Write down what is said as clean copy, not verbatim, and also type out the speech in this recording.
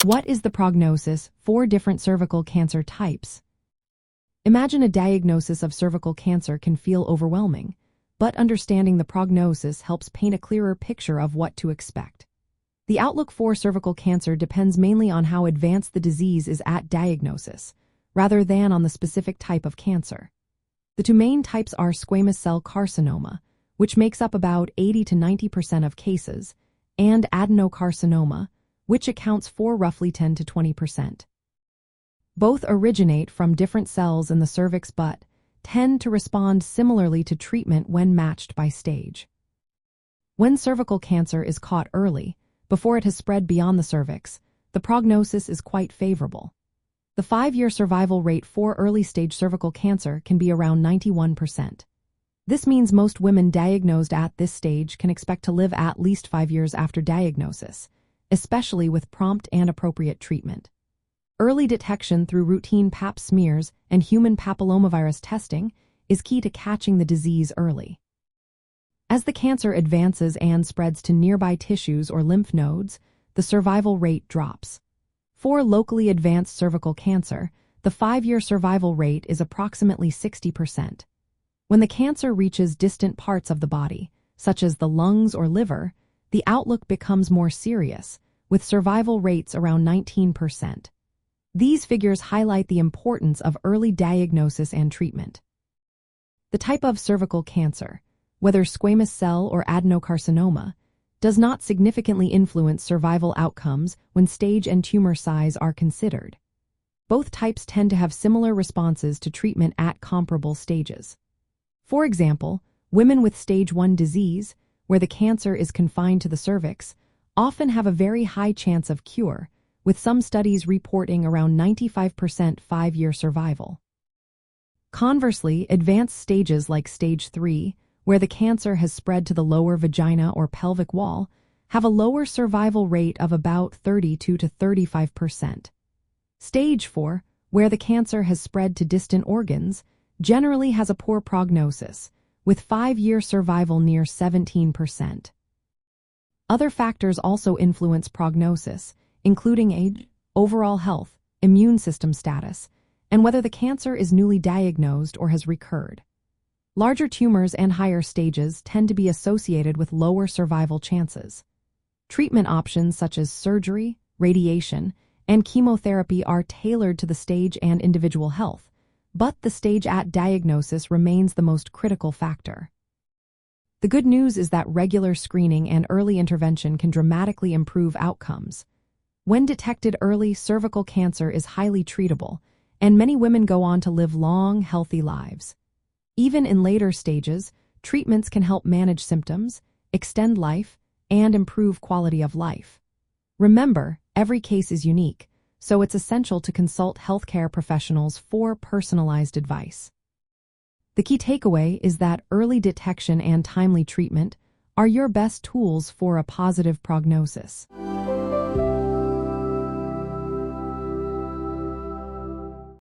What is the prognosis for different cervical cancer types? Imagine a diagnosis of cervical cancer can feel overwhelming, but understanding the prognosis helps paint a clearer picture of what to expect. The outlook for cervical cancer depends mainly on how advanced the disease is at diagnosis, rather than on the specific type of cancer. The two main types are squamous cell carcinoma, which makes up about 80 to 90% of cases, and adenocarcinoma, which accounts for roughly 10 to 20%. Both originate from different cells in the cervix but tend to respond similarly to treatment when matched by stage. When cervical cancer is caught early, before it has spread beyond the cervix, the prognosis is quite favorable. The 5-year survival rate for early-stage cervical cancer can be around 91%. This means most women diagnosed at this stage can expect to live at least 5 years after diagnosis, especially with prompt and appropriate treatment. Early detection through routine Pap smears and human papillomavirus testing is key to catching the disease early. As the cancer advances and spreads to nearby tissues or lymph nodes, the survival rate drops. For locally advanced cervical cancer, the 5-year survival rate is approximately 60%. When the cancer reaches distant parts of the body, such as the lungs or liver, the outlook becomes more serious, with survival rates around 19%. These figures highlight the importance of early diagnosis and treatment. The type of cervical cancer, whether squamous cell or adenocarcinoma, does not significantly influence survival outcomes when stage and tumor size are considered. Both types tend to have similar responses to treatment at comparable stages. For example, women with stage 1 disease, where the cancer is confined to the cervix, often have a very high chance of cure, with some studies reporting around 95% 5-year survival. Conversely, advanced stages like stage 3, where the cancer has spread to the lower vagina or pelvic wall, have a lower survival rate of about 32 to 35%. Stage 4, where the cancer has spread to distant organs, generally has a poor prognosis, with 5-year survival near 17%. Other factors also influence prognosis, including age, overall health, immune system status, and whether the cancer is newly diagnosed or has recurred. Larger tumors and higher stages tend to be associated with lower survival chances. Treatment options such as surgery, radiation, and chemotherapy are tailored to the stage and individual health, but the stage at diagnosis remains the most critical factor. The good news is that regular screening and early intervention can dramatically improve outcomes. When detected early, cervical cancer is highly treatable, and many women go on to live long, healthy lives. Even in later stages, treatments can help manage symptoms, extend life, and improve quality of life. Remember, every case is unique, so it's essential to consult healthcare professionals for personalized advice. The key takeaway is that early detection and timely treatment are your best tools for a positive prognosis.